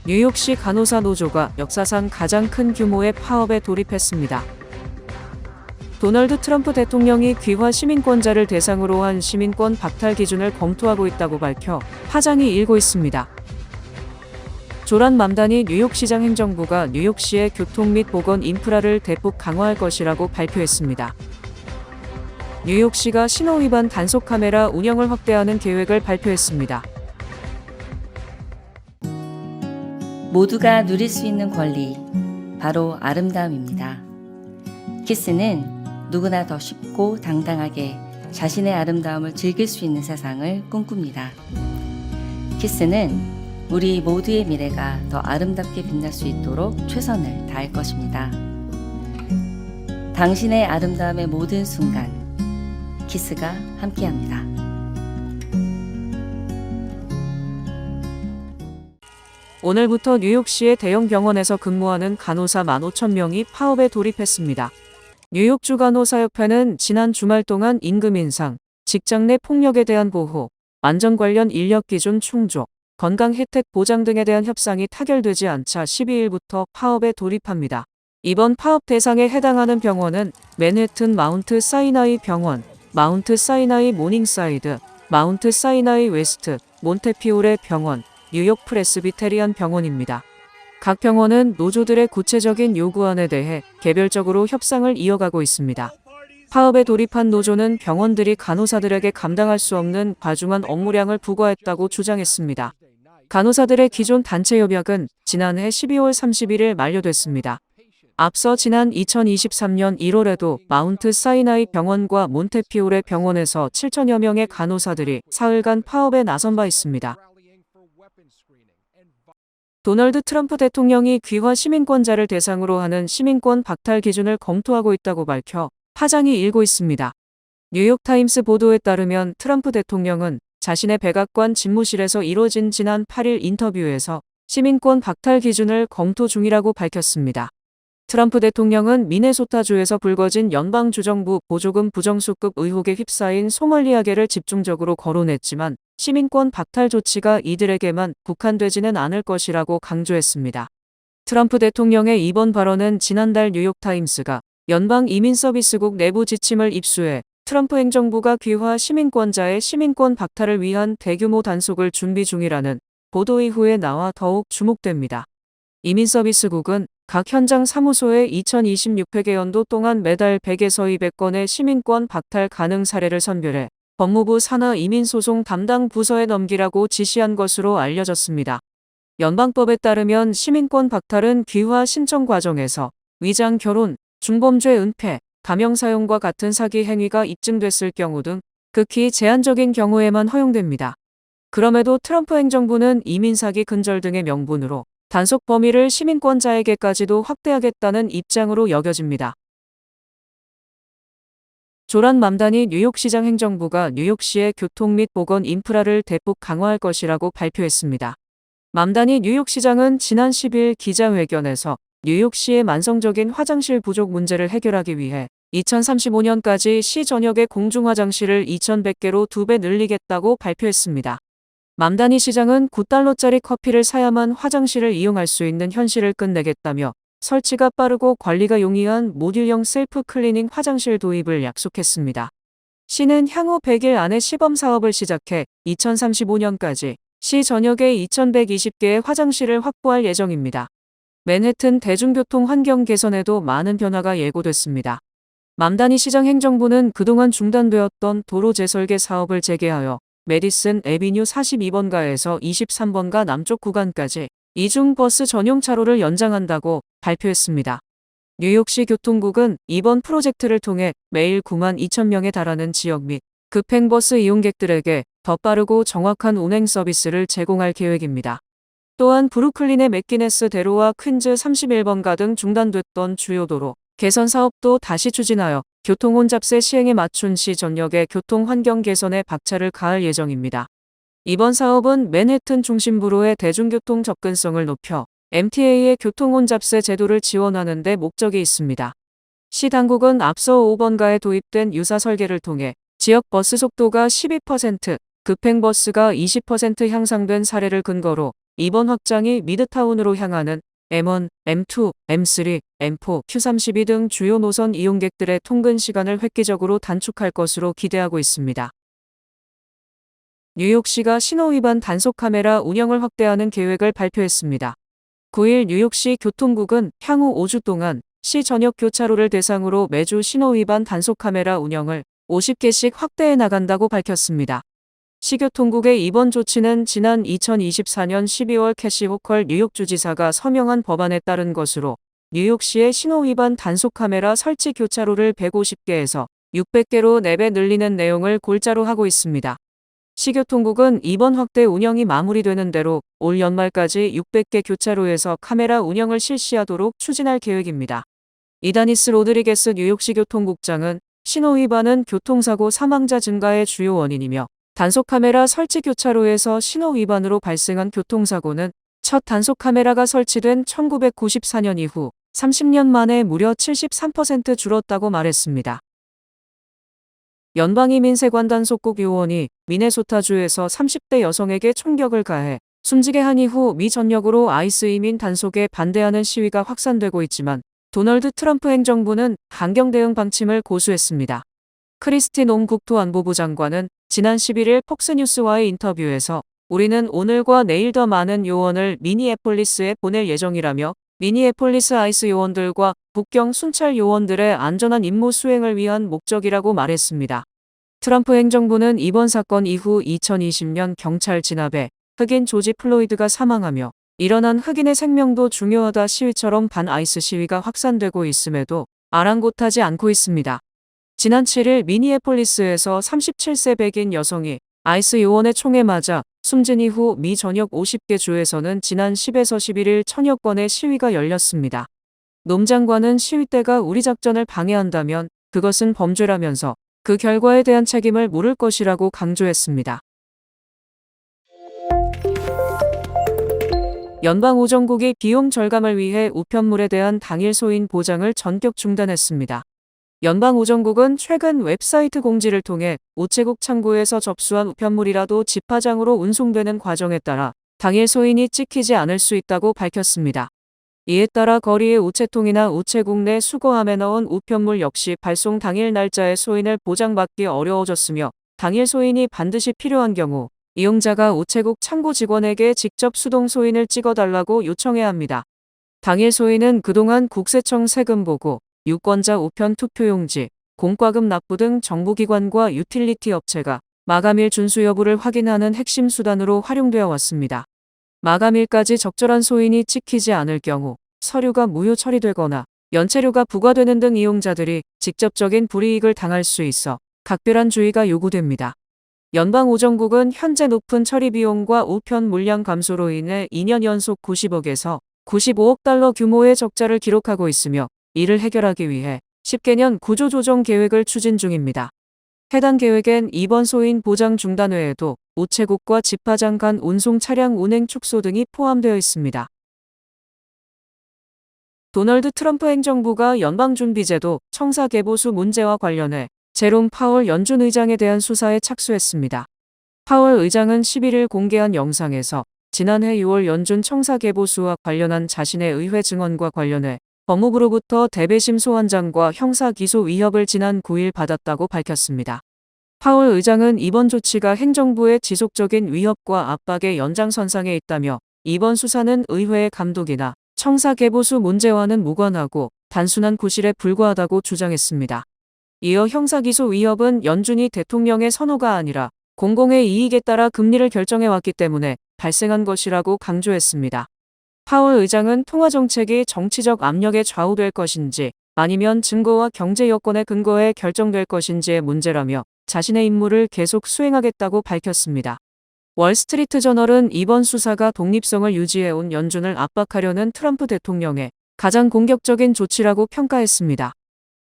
뉴욕시 간호사 노조가 역사상 가장 큰 규모의 파업에 돌입했습니다. 도널드 트럼프 대통령이 귀화 시민권자를 대상으로 한 시민권 박탈 기준을 검토하고 있다고 밝혀 파장이 일고 있습니다. 조란 맘다니 뉴욕시장 행정부가 뉴욕시의 교통 및 보건 인프라를 대폭 강화할 것이라고 발표했습니다. 뉴욕시가 신호 위반 단속 카메라 운영을 확대하는 계획을 발표했습니다. 모두가 누릴 수 있는 권리, 바로 아름다움입니다. 키스는 누구나 더 쉽고 당당하게 자신의 아름다움을 즐길 수 있는 세상을 꿈꿉니다. 키스는 우리 모두의 미래가 더 아름답게 빛날 수 있도록 최선을 다할 것입니다. 당신의 아름다움의 모든 순간, 키스가 함께합니다. 오늘부터 뉴욕시의 대형 병원에서 근무하는 간호사 15,000명이 파업에 돌입했습니다. 뉴욕주 간호사협회는 지난 주말 동안 임금 인상, 직장 내 폭력에 대한 보호, 안전 관련 인력 기준 충족, 건강 혜택 보장 등에 대한 협상이 타결되지 않자 12일부터 파업에 돌입합니다. 이번 파업 대상에 해당하는 병원은 맨해튼 마운트 사이나이 병원, 마운트 사이나이 모닝사이드, 마운트 사이나이 웨스트, 몬테피오레 병원, 뉴욕 프레스비테리안 병원입니다. 각 병원은 노조들의 구체적인 요구안에 대해 개별적으로 협상을 이어가고 있습니다. 파업에 돌입한 노조는 병원들이 간호사들에게 감당할 수 없는 과중한 업무량을 부과했다고 주장했습니다. 간호사들의 기존 단체 협약은 지난해 12월 31일 만료됐습니다. 앞서 지난 2023년 1월에도 마운트 사이나이 병원과 몬테피오레 병원에서 7천여 명의 간호사들이 사흘간 파업에 나선 바 있습니다. 도널드 트럼프 대통령이 귀화 시민권자를 대상으로 하는 시민권 박탈 기준을 검토하고 있다고 밝혀 파장이 일고 있습니다. 뉴욕타임스 보도에 따르면 트럼프 대통령은 자신의 백악관 집무실에서 이뤄진 지난 8일 인터뷰에서 시민권 박탈 기준을 검토 중이라고 밝혔습니다. 트럼프 대통령은 미네소타주에서 불거진 연방주정부 보조금 부정수급 의혹에 휩싸인 소멀리아계를 집중적으로 거론했지만 시민권 박탈 조치가 이들에게만 국한되지는 않을 것이라고 강조했습니다. 트럼프 대통령의 이번 발언은 지난달 뉴욕타임스가 연방이민서비스국 내부 지침을 입수해 트럼프 행정부가 귀화 시민권자의 시민권 박탈을 위한 대규모 단속을 준비 중이라는 보도 이후에 나와 더욱 주목됩니다. 이민서비스국은 각 현장 사무소에 2026회계연도 동안 매달 100에서 200건의 시민권 박탈 가능 사례를 선별해 법무부 산하 이민소송 담당 부서에 넘기라고 지시한 것으로 알려졌습니다. 연방법에 따르면 시민권 박탈은 귀화 신청 과정에서 위장 결혼, 중범죄 은폐, 가명 사용과 같은 사기 행위가 입증됐을 경우 등 극히 제한적인 경우에만 허용됩니다. 그럼에도 트럼프 행정부는 이민사기 근절 등의 명분으로 단속 범위를 시민권자에게까지도 확대하겠다는 입장으로 여겨집니다. 조란 맘다니 뉴욕시장 행정부가 뉴욕시의 교통 및 보건 인프라를 대폭 강화할 것이라고 발표했습니다. 맘다니 뉴욕시장은 지난 10일 기자회견에서 뉴욕시의 만성적인 화장실 부족 문제를 해결하기 위해 2035년까지 시 전역의 공중화장실을 2,100개로 2배 늘리겠다고 발표했습니다. 맘다니 시장은 $9짜리 커피를 사야만 화장실을 이용할 수 있는 현실을 끝내겠다며 설치가 빠르고 관리가 용이한 모듈형 셀프 클리닝 화장실 도입을 약속했습니다. 시는 향후 100일 안에 시범 사업을 시작해 2035년까지 시 전역에 2,120개의 화장실을 확보할 예정입니다. 맨해튼 대중교통 환경 개선에도 많은 변화가 예고됐습니다. 맘다니 시장 행정부는 그동안 중단되었던 도로 재설계 사업을 재개하여 메디슨 애비뉴 42번가에서 23번가 남쪽 구간까지 이중버스 전용 차로를 연장한다고 발표했습니다. 뉴욕시 교통국은 이번 프로젝트를 통해 매일 9만 2천 명에 달하는 지역 및 급행버스 이용객들에게 더 빠르고 정확한 운행 서비스를 제공할 계획입니다. 또한 브루클린의 맥기네스 대로와 퀸즈 31번가 등 중단됐던 주요 도로 개선 사업도 다시 추진하여 교통혼잡세 시행에 맞춘 시 전역의 교통 환경 개선에 박차를 가할 예정입니다. 이번 사업은 맨해튼 중심부로의 대중교통 접근성을 높여 MTA의 교통혼잡세 제도를 지원하는 데 목적이 있습니다. 시 당국은 앞서 5번가에 도입된 유사 설계를 통해 지역 버스 속도가 12%, 급행버스가 20% 향상된 사례를 근거로 이번 확장이 미드타운으로 향하는 M1, M2, M3, M4, Q32 등 주요 노선 이용객들의 통근 시간을 획기적으로 단축할 것으로 기대하고 있습니다. 뉴욕시가 신호위반 단속 카메라 운영을 확대하는 계획을 발표했습니다. 9일 뉴욕시 교통국은 향후 5주 동안 시 전역 교차로를 대상으로 매주 신호위반 단속 카메라 운영을 50개씩 확대해 나간다고 밝혔습니다. 시교통국의 이번 조치는 지난 2024년 12월 캐시 호컬 뉴욕주지사가 서명한 법안에 따른 것으로 뉴욕시의 신호위반 단속 카메라 설치 교차로를 150개에서 600개로 4배 늘리는 내용을 골자로 하고 있습니다. 시교통국은 이번 확대 운영이 마무리되는 대로 올 연말까지 600개 교차로에서 카메라 운영을 실시하도록 추진할 계획입니다. 이다니스 로드리게스 뉴욕시 교통국장은 신호위반은 교통사고 사망자 증가의 주요 원인이며 단속 카메라 설치 교차로에서 신호위반으로 발생한 교통사고는 첫 단속 카메라가 설치된 1994년 이후 30년 만에 무려 73% 줄었다고 말했습니다. 연방이민세관 단속국 요원이 미네소타주에서 30대 여성에게 총격을 가해 숨지게 한 이후 미 전역으로 아이스 이민 단속에 반대하는 시위가 확산되고 있지만 도널드 트럼프 행정부는 강경 대응 방침을 고수했습니다. 크리스티 놈 국토안보부 장관은 지난 11일 폭스뉴스와의 인터뷰에서 우리는 오늘과 내일 더 많은 요원을 미니애폴리스에 보낼 예정이라며 미니애폴리스 아이스 요원들과 국경 순찰 요원들의 안전한 임무 수행을 위한 목적이라고 말했습니다. 트럼프 행정부는 이번 사건 이후 2020년 경찰 진압에 흑인 조지 플로이드가 사망하며 일어난 흑인의 생명도 중요하다 시위처럼 반아이스 시위가 확산되고 있음에도 아랑곳하지 않고 있습니다. 지난 7일 미니애폴리스에서 37세 백인 여성이 아이스 요원의 총에 맞아 숨진 이후 미 전역 50개 주에서는 지난 10에서 11일 천여 건의 시위가 열렸습니다. 놈 장관은 시위 때가 우리 작전을 방해한다면 그것은 범죄라면서 그 결과에 대한 책임을 물을 것이라고 강조했습니다. 연방우정국이 비용 절감을 위해 우편물에 대한 당일 소인 보장을 전격 중단했습니다. 연방우정국은 최근 웹사이트 공지를 통해 우체국 창구에서 접수한 우편물이라도 집화장으로 운송되는 과정에 따라 당일 소인이 찍히지 않을 수 있다고 밝혔습니다. 이에 따라 거리의 우체통이나 우체국 내 수거함에 넣은 우편물 역시 발송 당일 날짜의 소인을 보장받기 어려워졌으며 당일 소인이 반드시 필요한 경우 이용자가 우체국 창구 직원에게 직접 수동 소인을 찍어달라고 요청해야 합니다. 당일 소인은 그동안 국세청 세금 보고, 유권자 우편 투표용지, 공과금 납부 등 정부기관과 유틸리티 업체가 마감일 준수 여부를 확인하는 핵심 수단으로 활용되어 왔습니다. 마감일까지 적절한 소인이 찍히지 않을 경우 서류가 무효 처리되거나 연체료가 부과되는 등 이용자들이 직접적인 불이익을 당할 수 있어 각별한 주의가 요구됩니다. 연방우정국은 현재 높은 처리 비용과 우편 물량 감소로 인해 2년 연속 90억에서 95억 달러 규모의 적자를 기록하고 있으며 이를 해결하기 위해 10개년 구조 조정 계획을 추진 중입니다. 해당 계획엔 이번 소인 보장 중단 외에도 우체국과 집화장 간 운송 차량 운행 축소 등이 포함되어 있습니다. 도널드 트럼프 행정부가 연방준비제도 청사 개보수 문제와 관련해 제롬 파월 연준 의장에 대한 수사에 착수했습니다. 파월 의장은 11일 공개한 영상에서 지난해 6월 연준 청사 개보수와 관련한 자신의 의회 증언과 관련해 법무부로부터 대배심 소환장과 형사 기소 위협을 지난 9일 받았다고 밝혔습니다. 파월 의장은 이번 조치가 행정부의 지속적인 위협과 압박의 연장선상에 있다며 이번 수사는 의회의 감독이나 청사 개보수 문제와는 무관하고 단순한 구실에 불과하다고 주장했습니다. 이어 형사 기소 위협은 연준이 대통령의 선호가 아니라 공공의 이익에 따라 금리를 결정해왔기 때문에 발생한 것이라고 강조했습니다. 파월 의장은 통화 정책이 정치적 압력에 좌우될 것인지 아니면 증거와 경제 여건의 근거에 결정될 것인지의 문제라며 자신의 임무를 계속 수행하겠다고 밝혔습니다. 월스트리트 저널은 이번 수사가 독립성을 유지해온 연준을 압박하려는 트럼프 대통령의 가장 공격적인 조치라고 평가했습니다.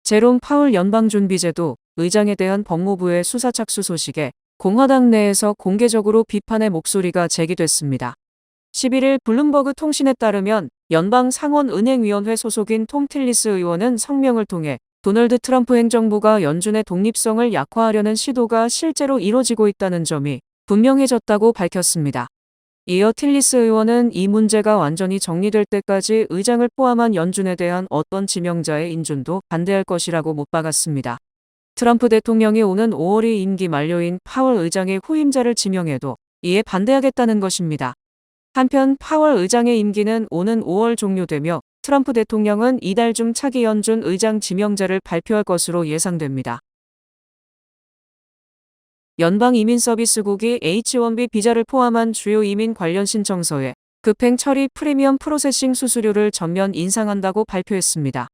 제롬 파월 연방준비제도 의장에 대한 법무부의 수사 착수 소식에 공화당 내에서 공개적으로 비판의 목소리가 제기됐습니다. 11일 블룸버그 통신에 따르면 연방상원은행위원회 소속인 톰 틸리스 의원은 성명을 통해 도널드 트럼프 행정부가 연준의 독립성을 약화하려는 시도가 실제로 이뤄지고 있다는 점이 분명해졌다고 밝혔습니다. 이어 틸리스 의원은 이 문제가 완전히 정리될 때까지 의장을 포함한 연준에 대한 어떤 지명자의 인준도 반대할 것이라고 못 박았습니다. 트럼프 대통령이 오는 5월이 임기 만료인 파월 의장의 후임자를 지명해도 이에 반대하겠다는 것입니다. 한편 파월 의장의 임기는 오는 5월 종료되며 트럼프 대통령은 이달 중 차기 연준 의장 지명자를 발표할 것으로 예상됩니다. 연방이민서비스국이 H-1B 비자를 포함한 주요 이민 관련 신청서에 급행 처리 프리미엄 프로세싱 수수료를 전면 인상한다고 발표했습니다.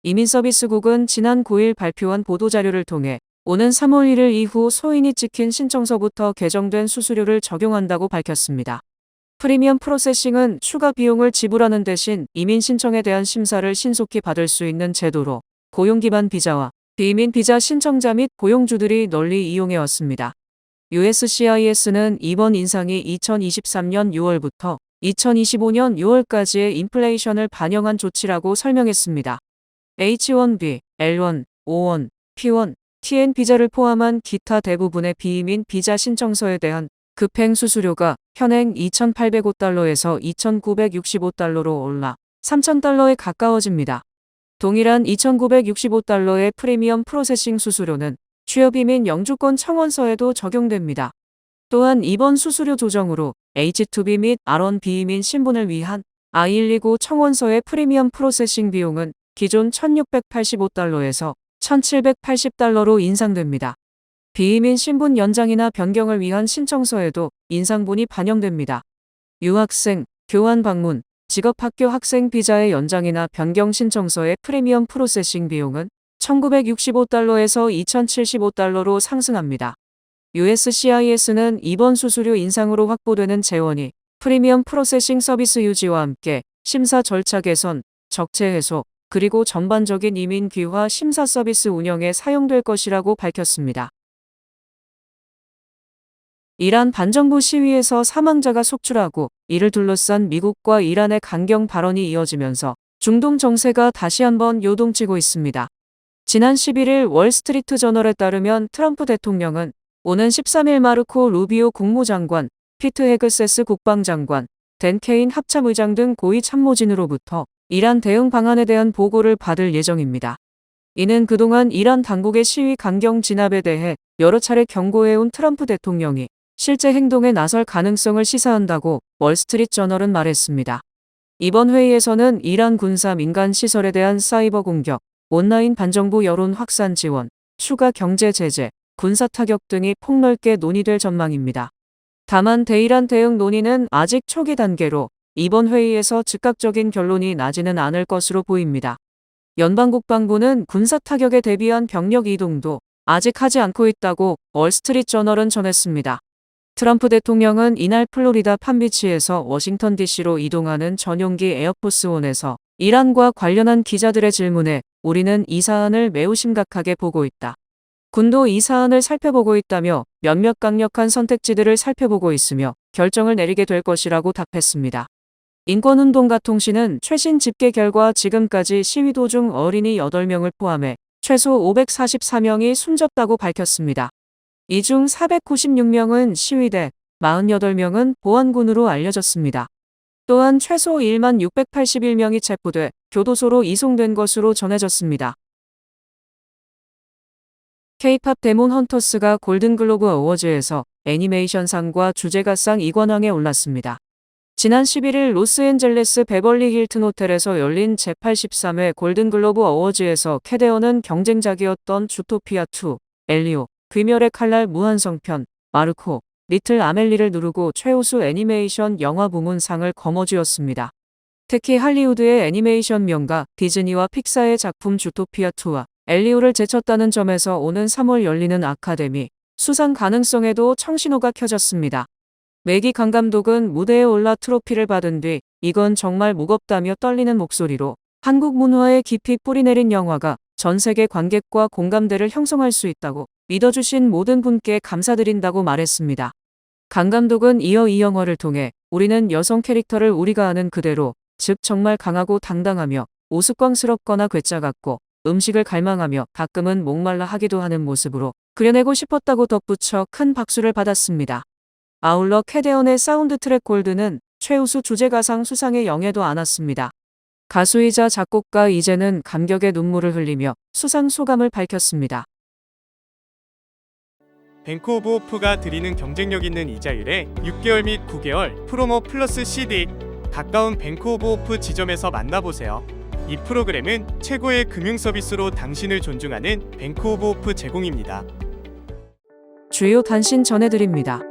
이민서비스국은 지난 9일 발표한 보도자료를 통해 오는 3월 1일 이후 소인이 찍힌 신청서부터 개정된 수수료를 적용한다고 밝혔습니다. 프리미엄 프로세싱은 추가 비용을 지불하는 대신 이민 신청에 대한 심사를 신속히 받을 수 있는 제도로 고용 기반 비자와 비이민 비자 신청자 및 고용주들이 널리 이용해왔습니다. USCIS는 이번 인상이 2023년 6월부터 2025년 6월까지의 인플레이션을 반영한 조치라고 설명했습니다. H-1B, L-1, O-1, P-1, TN 비자를 포함한 기타 대부분의 비이민 비자 신청서에 대한 급행 수수료가 현행 2,805달러에서 2,965달러로 올라 3,000달러에 가까워집니다. 동일한 2,965달러의 프리미엄 프로세싱 수수료는 취업이민 영주권 청원서에도 적용됩니다. 또한 이번 수수료 조정으로 H-2B 및 R-1 비이민 신분을 위한 I-129 청원서의 프리미엄 프로세싱 비용은 기존 1,685달러에서 1,780달러로 인상됩니다. 비이민 신분 연장이나 변경을 위한 신청서에도 인상분이 반영됩니다. 유학생, 교환 방문, 직업학교 학생 비자의 연장이나 변경 신청서의 프리미엄 프로세싱 비용은 1,965달러에서 2,075달러로 상승합니다. USCIS는 이번 수수료 인상으로 확보되는 재원이 프리미엄 프로세싱 서비스 유지와 함께 심사 절차 개선, 적체 해소, 그리고 전반적인 이민 귀화 심사 서비스 운영에 사용될 것이라고 밝혔습니다. 이란 반정부 시위에서 사망자가 속출하고 이를 둘러싼 미국과 이란의 강경 발언이 이어지면서 중동 정세가 다시 한번 요동치고 있습니다. 지난 11일 월스트리트 저널에 따르면 트럼프 대통령은 오는 13일 마르코 루비오 국무장관, 피트 헤그세스 국방장관, 댄 케인 합참의장 등 고위 참모진으로부터 이란 대응 방안에 대한 보고를 받을 예정입니다. 이는 그동안 이란 당국의 시위 강경 진압에 대해 여러 차례 경고해온 트럼프 대통령이 실제 행동에 나설 가능성을 시사한다고 월스트리트 저널은 말했습니다. 이번 회의에서는 이란 군사 민간 시설에 대한 사이버 공격, 온라인 반정부 여론 확산 지원, 추가 경제 제재, 군사 타격 등이 폭넓게 논의될 전망입니다. 다만 대이란 대응 논의는 아직 초기 단계로 이번 회의에서 즉각적인 결론이 나지는 않을 것으로 보입니다. 연방국방부는 군사 타격에 대비한 병력 이동도 아직 하지 않고 있다고 월스트리트 저널은 전했습니다. 트럼프 대통령은 이날 플로리다 팜비치에서 워싱턴 DC로 이동하는 전용기 에어포스원에서 이란과 관련한 기자들의 질문에 우리는 이 사안을 매우 심각하게 보고 있다. 군도 이 사안을 살펴보고 있다며 몇몇 강력한 선택지들을 살펴보고 있으며 결정을 내리게 될 것이라고 답했습니다. 인권운동가 통신은 최신 집계 결과 지금까지 시위 도중 어린이 8명을 포함해 최소 544명이 숨졌다고 밝혔습니다. 이 중 496명은 시위대, 48명은 보안군으로 알려졌습니다. 또한 최소 1만 681명이 체포돼 교도소로 이송된 것으로 전해졌습니다. K-팝 데몬 헌터스가 골든글로브 어워즈에서 애니메이션상과 주제가상 2관왕에 올랐습니다. 지난 11일 로스앤젤레스 베벌리 힐튼 호텔에서 열린 제83회 골든글로브 어워즈에서 캐데어는 경쟁작이었던 주토피아2, 엘리오, 귀멸의 칼날 무한성편, 마르코, 리틀 아멜리를 누르고 최우수 애니메이션 영화 부문상을 거머쥐었습니다. 특히 할리우드의 애니메이션 명가 디즈니와 픽사의 작품 주토피아2와 엘리오를 제쳤다는 점에서 오는 3월 열리는 아카데미 수상 가능성에도 청신호가 켜졌습니다. 매기 강 감독은 무대에 올라 트로피를 받은 뒤 이건 정말 무겁다며 떨리는 목소리로 한국 문화에 깊이 뿌리내린 영화가 전 세계 관객과 공감대를 형성할 수 있다고 믿어주신 모든 분께 감사드린다고 말했습니다. 강 감독은 이어 이 영화를 통해 우리는 여성 캐릭터를 우리가 아는 그대로, 즉 정말 강하고 당당하며 우스꽝스럽거나 괴짜 같고 음식을 갈망하며 가끔은 목말라 하기도 하는 모습으로 그려내고 싶었다고 덧붙여 큰 박수를 받았습니다. 아울러 캐데언의 사운드 트랙 골드는 최우수 주제가상 수상에 영예도 않았습니다. 가수이자 작곡가 이재는 감격의 눈물을 흘리며 수상 소감을 밝혔습니다. 뱅크 오브 호프가 드리는 경쟁력 있는 이자율에 6개월 및 9개월 프로모 플러스 CD 가까운 뱅크 오브 호프 지점에서 만나보세요. 이 프로그램은 최고의 금융 서비스로 당신을 존중하는 뱅크 오브 호프 제공입니다. 주요 단신 전해드립니다.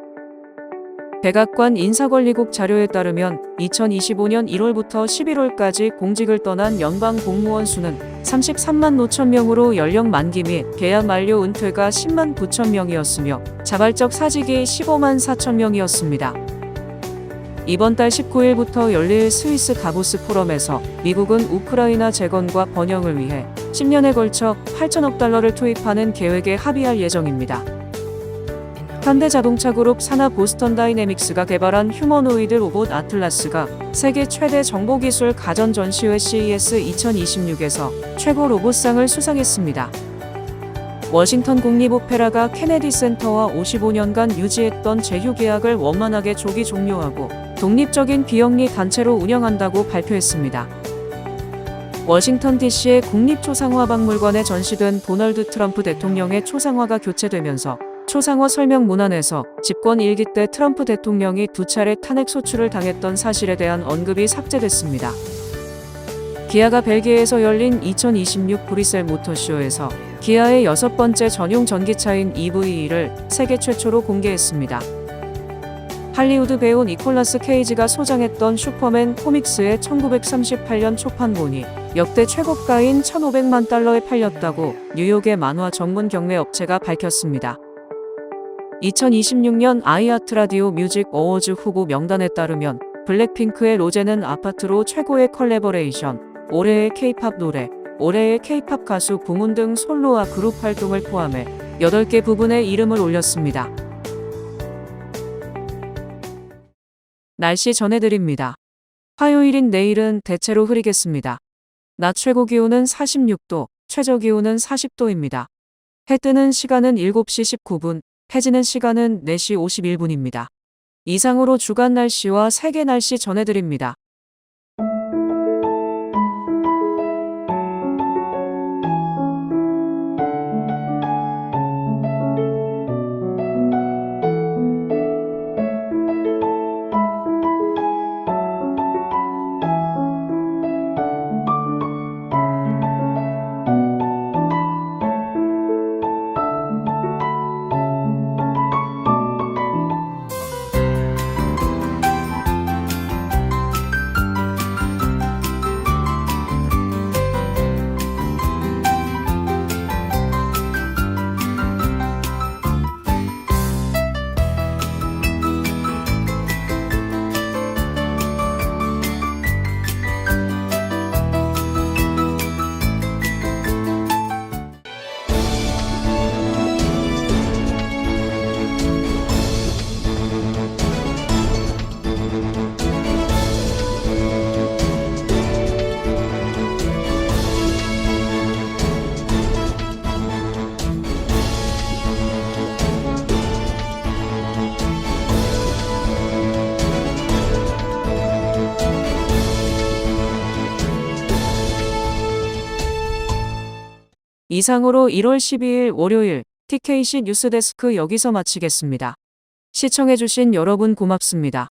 백악관 인사권리국 자료에 따르면 2025년 1월부터 11월까지 공직을 떠난 연방 공무원 수는 33만 5천 명으로 연령 만기 및 계약 만료 은퇴가 10만 9천 명이었으며 자발적 사직이 15만 4천 명이었습니다. 이번 달 19일부터 열릴 스위스 다보스 포럼에서 미국은 우크라이나 재건과 번영을 위해 10년에 걸쳐 8천억 달러를 투입하는 계획에 합의할 예정입니다. 현대자동차 그룹 산하 보스턴 다이내믹스가 개발한 휴머노이드 로봇 아틀라스가 세계 최대 정보기술 가전 전시회 CES 2026에서 최고 로봇상을 수상했습니다. 워싱턴 국립오페라가 케네디 센터와 55년간 유지했던 제휴 계약을 원만하게 조기 종료하고 독립적인 비영리 단체로 운영한다고 발표했습니다. 워싱턴 DC의 국립초상화박물관에 전시된 도널드 트럼프 대통령의 초상화가 교체되면서 초상화 설명 문안에서 집권 1기 때 트럼프 대통령이 2차례 탄핵 소추를 당했던 사실에 대한 언급이 삭제됐습니다. 기아가 벨기에에서 열린 2026 브뤼셀 모터쇼에서 기아의 6번째 전용 전기차인 EV를 세계 최초로 공개했습니다. 할리우드 배우 니콜라스 케이지가 소장했던 슈퍼맨 코믹스의 1938년 초판본이 역대 최고가인 1,500만 달러에 팔렸다고 뉴욕의 만화 전문 경매 업체가 밝혔습니다. 2026년 아이아트 라디오 뮤직 어워즈 후보 명단에 따르면 블랙핑크의 로제는 아파트로 최고의 컬래버레이션, 올해의 K-팝 노래, 올해의 K-팝 가수 부문 등 솔로와 그룹 활동을 포함해 8개 부분에 이름을 올렸습니다. 날씨 전해드립니다. 화요일인 내일은 대체로 흐리겠습니다. 낮 최고 기온은 46도, 최저 기온은 40도입니다. 해 뜨는 시간은 7시 19분, 해 지는 시간은 4시 51분입니다. 이상으로 주간 날씨와 세계 날씨 전해드립니다. 이상으로 1월 12일 월요일 TKC 뉴스데스크 여기서 마치겠습니다. 시청해주신 여러분 고맙습니다.